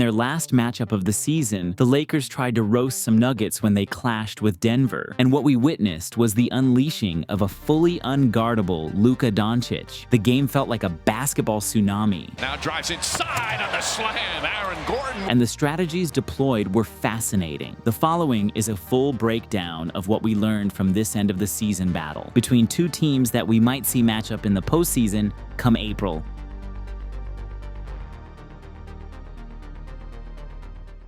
their last matchup of the season, the Lakers tried to roast some Nuggets when they clashed with Denver, and what we witnessed was the unleashing of a fully unguardable Luka Doncic. The game felt like a basketball tsunami. Now drives inside on the slam, Aaron Gordon. And the strategies deployed were fascinating. The following is a full breakdown of what we learned from this end of the season battle between two teams that we might see match up in the postseason come April.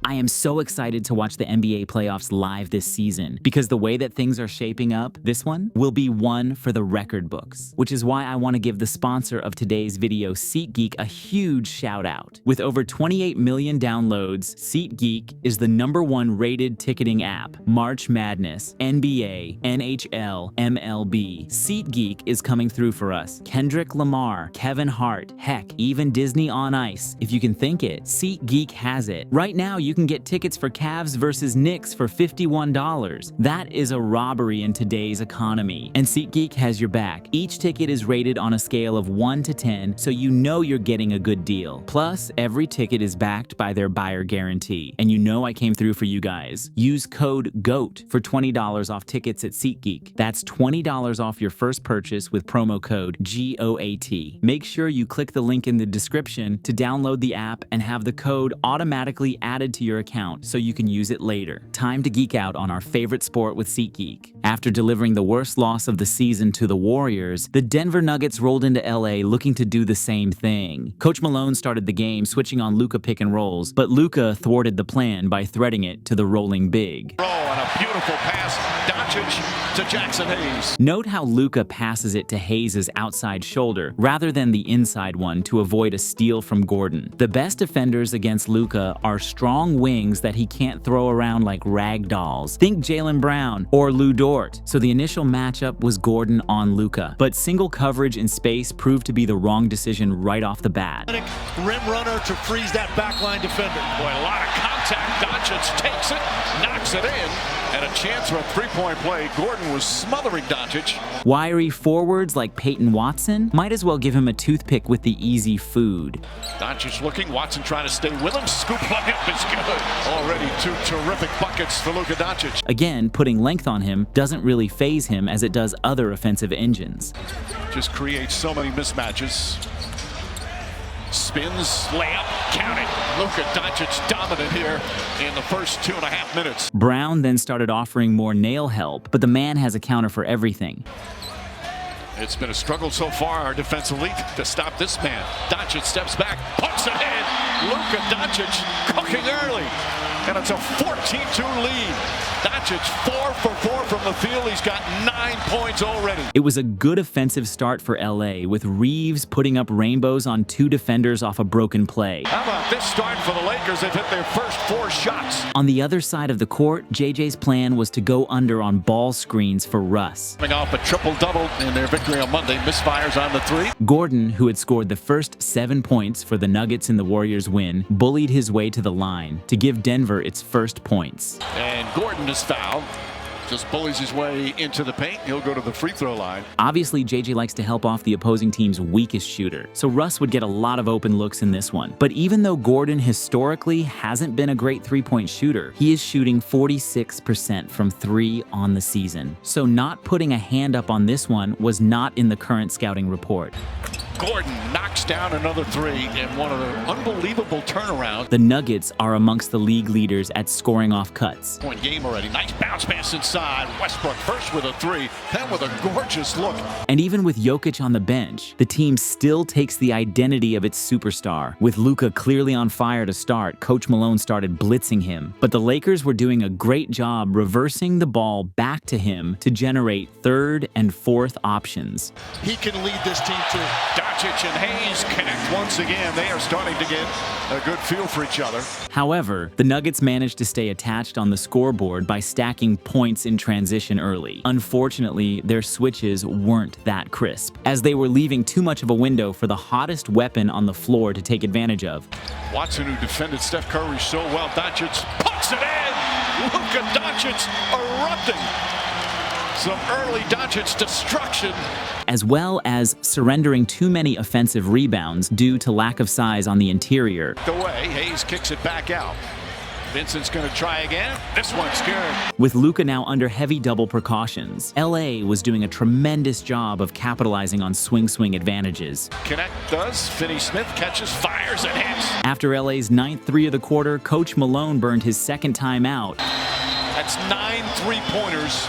I am so excited to watch the NBA playoffs live this season because the way that things are shaping up, this one will be one for the record books, which is why I want to give the sponsor of today's video, SeatGeek, a huge shout out. With over 28 million downloads, SeatGeek is the #1 rated ticketing app. March Madness, NBA, NHL, MLB. SeatGeek is coming through for us. Kendrick Lamar, Kevin Hart, heck, even Disney on Ice. If you can think it, SeatGeek has it. Right now, you can get tickets for Cavs versus Knicks for $51. That is a robbery in today's economy. And SeatGeek has your back. Each ticket is rated on a scale of 1 to 10, so you know you're getting a good deal. Plus, every ticket is backed by their buyer guarantee. And you know I came through for you guys. Use code GOAT for $20 off tickets at SeatGeek. That's $20 off your first purchase with promo code GOAT. Make sure you click the link in the description to download the app and have the code automatically added to your account so you can use it later. Time to geek out on our favorite sport with SeatGeek. After delivering the worst loss of the season to the Warriors, the Denver Nuggets rolled into LA looking to do the same thing. Coach Malone started the game switching on Luka pick and rolls, but Luka thwarted the plan by threading it to the rolling big. And a beautiful pass, Doncic to Jackson Hayes. Note how Luka passes it to Hayes' outside shoulder rather than the inside one to avoid a steal from Gordon. The best defenders against Luka are strong wings that he can't throw around like rag dolls. Think Jaylen Brown or Lou Dort. So the initial matchup was Gordon on Luka, but single coverage in space proved to be the wrong decision right off the bat. Rim runner to freeze that backline defender. Boy, a lot of contact. Doncic takes it, knocks it in, and a chance for a three-point play. Gordon was smothering Doncic. Wiry forwards like Peyton Watson might as well give him a toothpick with the easy food. Doncic looking, Watson trying to stay with him. Scoop layup is good. Already two terrific buckets for Luka Doncic. Again, putting length on him doesn't really faze him as it does other offensive engines. Just creates so many mismatches. Spins, layup, counted. Luka Doncic dominant here in the first 2.5 minutes. Brown then started offering more nail help, but the man has a counter for everything. It's been a struggle so far defensively to stop this man. Doncic steps back, puts it in. Luka Doncic cooking early, and it's a 14-2 lead. Doncic 4 for 4 from the field. He's got 9 points already. It was a good offensive start for LA, with Reeves putting up rainbows on 2 defenders off a broken play. How about this start for the Lakers? They've hit their first 4 shots. On the other side of the court, JJ's plan was to go under on ball screens for Russ. Coming off a triple-double in their victory on Monday, misfires on the 3. Gordon, who had scored the first 7 points for the Nuggets in the Warriors' win, bullied his way to the line to give Denver its first points. And Gordon is fouled. Just bullies his way into the paint. He'll go to the free throw line. Obviously, JJ likes to help off the opposing team's weakest shooter, so Russ would get a lot of open looks in this one. But even though Gordon historically hasn't been a great three-point shooter, he is shooting 46% from 3 on the season. So not putting a hand up on this one was not in the current scouting report. Gordon knocks down another 3 in one of the unbelievable turnarounds. The Nuggets are amongst the league leaders at scoring off cuts. Point game already. Nice bounce pass inside. Westbrook first with a 3, then with a gorgeous look. And even with Jokic on the bench, the team still takes the identity of its superstar. With Luka clearly on fire to start, Coach Malone started blitzing him. But the Lakers were doing a great job reversing the ball back to him to generate 3rd and 4th options. He can lead this team too. Doncic and Hayes connect once again. They are starting to get a good feel for each other. However, the Nuggets managed to stay attached on the scoreboard by stacking points in transition early. Unfortunately, their switches weren't that crisp, as they were leaving too much of a window for the hottest weapon on the floor to take advantage of. Watson, who defended Steph Curry so well, Doncic puts it in! Luka Doncic erupting! Some early Doncic destruction. As well as surrendering too many offensive rebounds due to lack of size on the interior. The way, Hayes kicks it back out. Vincent's going to try again. This one's good. With Luka now under heavy double precautions, LA was doing a tremendous job of capitalizing on swing advantages. Connect does. Finney-Smith catches, fires, and hits. After LA's 9th three of the quarter, Coach Malone burned his second timeout. That's 9 3-pointers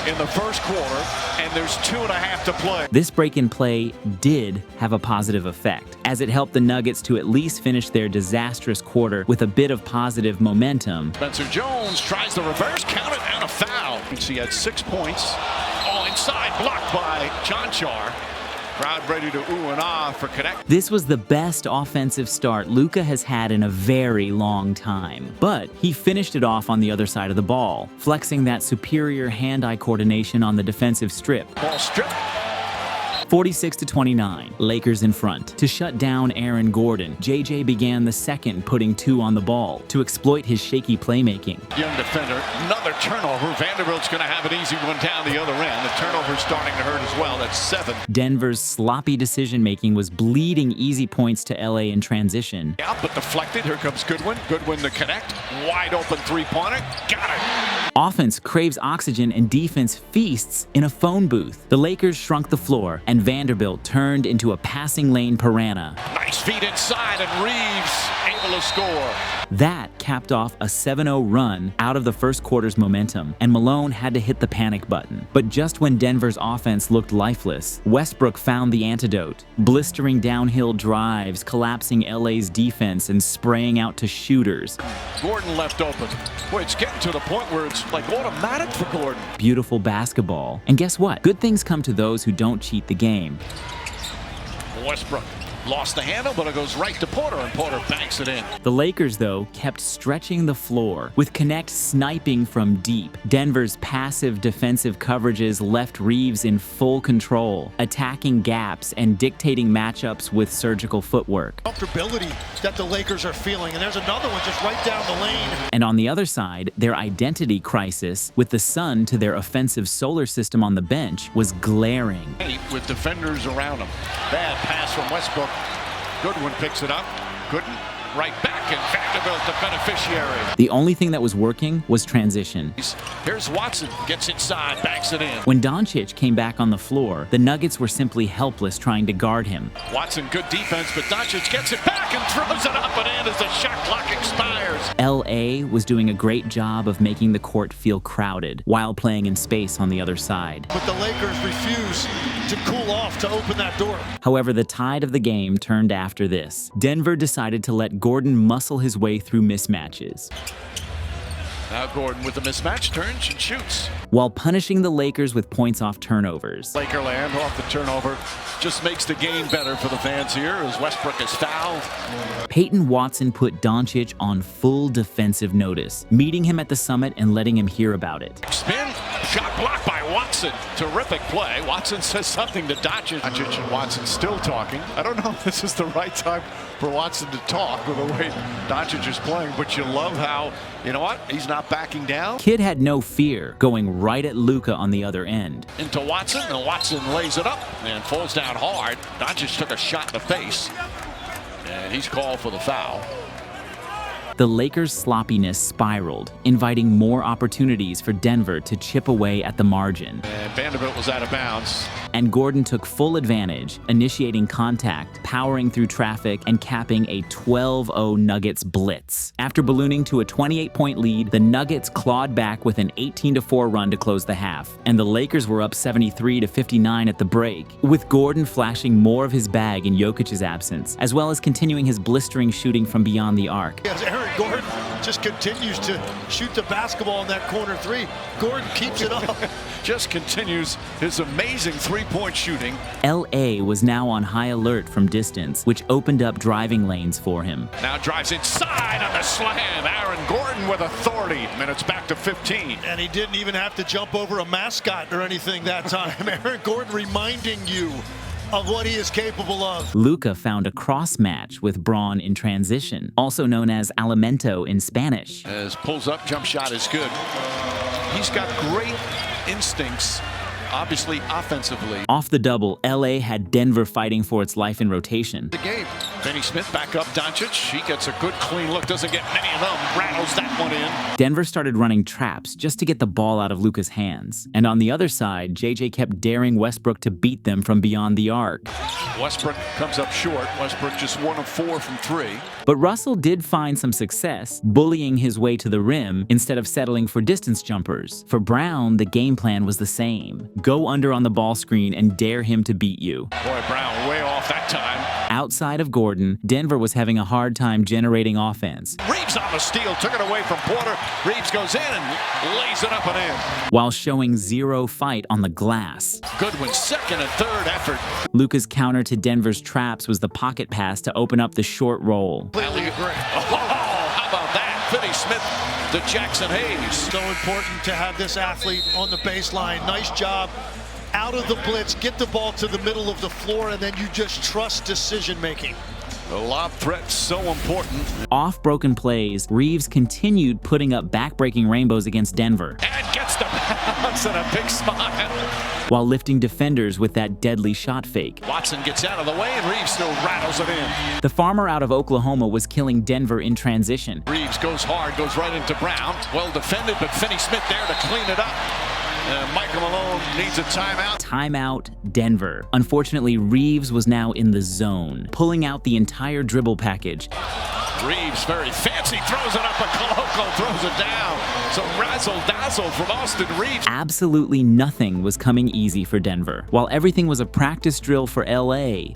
in the first quarter, and there's 2.5 to play. This break-in play did have a positive effect, as it helped the Nuggets to at least finish their disastrous quarter with a bit of positive momentum. Spencer Jones tries the reverse, count it, and a foul. He had 6 points, all inside, blocked by Jonchar. Crowd ready to ooh and ah for Connect. This was the best offensive start Luka has had in a very long time. But he finished it off on the other side of the ball, flexing that superior hand-eye coordination on the defensive strip. Ball strip. 46-29, Lakers in front. To shut down Aaron Gordon, JJ began the second putting 2 on the ball to exploit his shaky playmaking. Young defender, another turnover. Vanderbilt's going to have an easy one down the other end. The turnover's starting to hurt as well. That's 7. Denver's sloppy decision-making was bleeding easy points to LA in transition. Out, but deflected. Here comes Goodwin. Goodwin to Connect. Wide open three-pointer. Got it. Offense craves oxygen and defense feasts in a phone booth. The Lakers shrunk the floor, and Vanderbilt turned into a passing lane piranha. Nice feed inside, and Reeves able to score. That capped off a 7-0 run out of the first quarter's momentum, and Malone had to hit the panic button. But just when Denver's offense looked lifeless, Westbrook found the antidote, blistering downhill drives, collapsing LA's defense, and spraying out to shooters. Gordon left open. Boy, it's getting to the point where it's like automatic for Gordon. Beautiful basketball. And guess what? Good things come to those who don't cheat the game. Westbrook lost the handle, but it goes right to Porter, and Porter banks it in. The Lakers, though, kept stretching the floor, with Connect sniping from deep. Denver's passive defensive coverages left Reeves in full control, attacking gaps and dictating matchups with surgical footwork. Comfortability that the Lakers are feeling, and there's another one just right down the lane. And on the other side, their identity crisis, with the sun to their offensive solar system on the bench, was glaring. With defenders around him. Bad pass from Westbrook. Goodwin picks it up. Gooden right back, and Vanderbilt the beneficiary. The only thing that was working was transition. Here's Watson, gets inside, banks it in. When Doncic came back on the floor, the Nuggets were simply helpless trying to guard him. Watson, good defense, but Doncic gets it back and throws it up and in as the shot clock expires. LA was doing a great job of making the court feel crowded while playing in space on the other side. But the Lakers refuse to cool off to open that door. However, the tide of the game turned after this. Denver decided to let Gordon muscle his way through mismatches. Now Gordon with the mismatch, turns and shoots. While punishing the Lakers with points off turnovers. Lakerland off the turnover just makes the game better for the fans here as Westbrook is fouled. Peyton Watson put Doncic on full defensive notice, meeting him at the summit and letting him hear about it. Spin, shot blocked by Watson. Terrific play. Watson says something to Doncic. Doncic and Watson still talking. I don't know if this is the right time for Watson to talk with the way Doncic is playing, but you love how, you know what, he's not backing down. Kid had no fear, going right at Luka on the other end. Into Watson, and Watson lays it up and falls down hard. Doncic took a shot in the face, and he's called for the foul. The Lakers' sloppiness spiraled, inviting more opportunities for Denver to chip away at the margin. And Vanderbilt was out of bounds. And Gordon took full advantage, initiating contact, powering through traffic, and capping a 12-0 Nuggets blitz. After ballooning to a 28-point lead, the Nuggets clawed back with an 18-4 run to close the half, and the Lakers were up 73-59 at the break, with Gordon flashing more of his bag in Jokic's absence, as well as continuing his blistering shooting from beyond the arc. As Aaron Gordon just continues to shoot the basketball in that corner three. Gordon keeps it up. Just continues his amazing three-point shooting. LA was now on high alert from distance, which opened up driving lanes for him. Now drives inside on the slam. Aaron Gordon with authority. Minutes back to 15. And he didn't even have to jump over a mascot or anything that time. Aaron Gordon reminding you of what he is capable of. Luka found a cross match with Braun in transition, also known as alimento in Spanish. As pulls up, jump shot is good. He's got great instincts obviously offensively. Off the double, LA had Denver fighting for its life in rotation. The game. Finney Smith back up Doncic. He gets a good clean look. Doesn't get many of them. Rattles that one in. Denver started running traps just to get the ball out of Luka's hands. And on the other side, JJ kept daring Westbrook to beat them from beyond the arc. Westbrook comes up short. Westbrook just 1 of 4 from 3. But Russell did find some success, bullying his way to the rim instead of settling for distance jumpers. For Brown, the game plan was the same. Go under on the ball screen and dare him to beat you. Boy, Brown way off that time. Outside of Gordon, Denver was having a hard time generating offense. Reeves on the steal, took it away from Porter. Reeves goes in and lays it up and in. While showing zero fight on the glass. Goodwin's second and third effort. Luka's counter to Denver's traps was the pocket pass to open up the short roll. Completely agree. Oh, how about that? Finney Smith to Jackson Hayes. So important to have this athlete on the baseline. Nice job. Out of the blitz, get the ball to the middle of the floor, and then you just trust decision making. The lob threat so important. Off broken plays, Reeves continued putting up backbreaking rainbows against Denver. And gets the bounce and a big smile. While lifting defenders with that deadly shot fake. Watson gets out of the way and Reeves still rattles it in. The farmer out of Oklahoma was killing Denver in transition. Reeves goes hard, goes right into Brown. Well defended, but Finney Smith there to clean it up. Michael Malone needs a timeout. Timeout, Denver. Unfortunately, Reeves was now in the zone, pulling out the entire dribble package. Reeves, very fancy, throws it up, but Koloko throws it down. So razzle-dazzle from Austin Reeves. Absolutely nothing was coming easy for Denver, while everything was a practice drill for LA.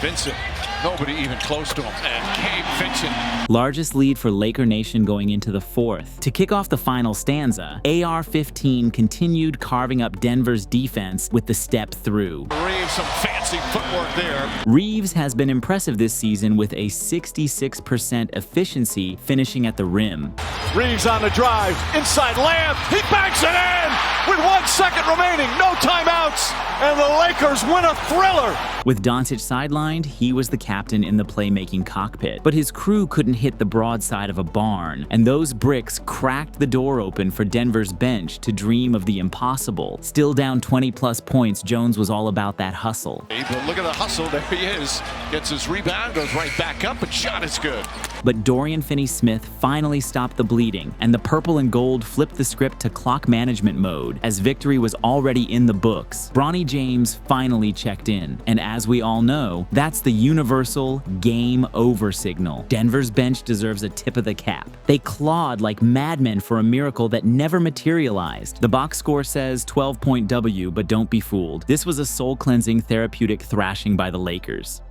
Vincent, nobody even close to him, and Gabe Vincent. Largest lead for Laker Nation going into the fourth. To kick off the final stanza, AR-15 continued carving up Denver's defense with the step through. Reeves, some fancy footwork there. Reeves has been impressive this season with a 66% efficiency finishing at the rim. Reeves on the drive, inside layup, he banks it in with 1 second remaining, no timeouts, and the Lakers win a thriller. With Doncic sidelined, he was the captain in the playmaking cockpit, but his crew couldn't hit the broadside of a barn, and those bricks cracked the door open for Denver's bench to dream of the impossible. Still down 20-plus points, Jones was all about that hustle. But look at the hustle, there he is. Gets his rebound, goes right back up, and shot is good. But Dorian Finney-Smith finally stopped the bleeding, and the purple and gold flipped the script to clock management mode, as victory was already in the books. Bronny James finally checked in, and as we all know, that's the universal game over signal. Denver's bench deserves a tip of the cap. They clawed like madmen for a miracle that never materialized. The box score says 12-point W, but don't be fooled. This was a soul-cleansing therapeutic thrashing by the Lakers.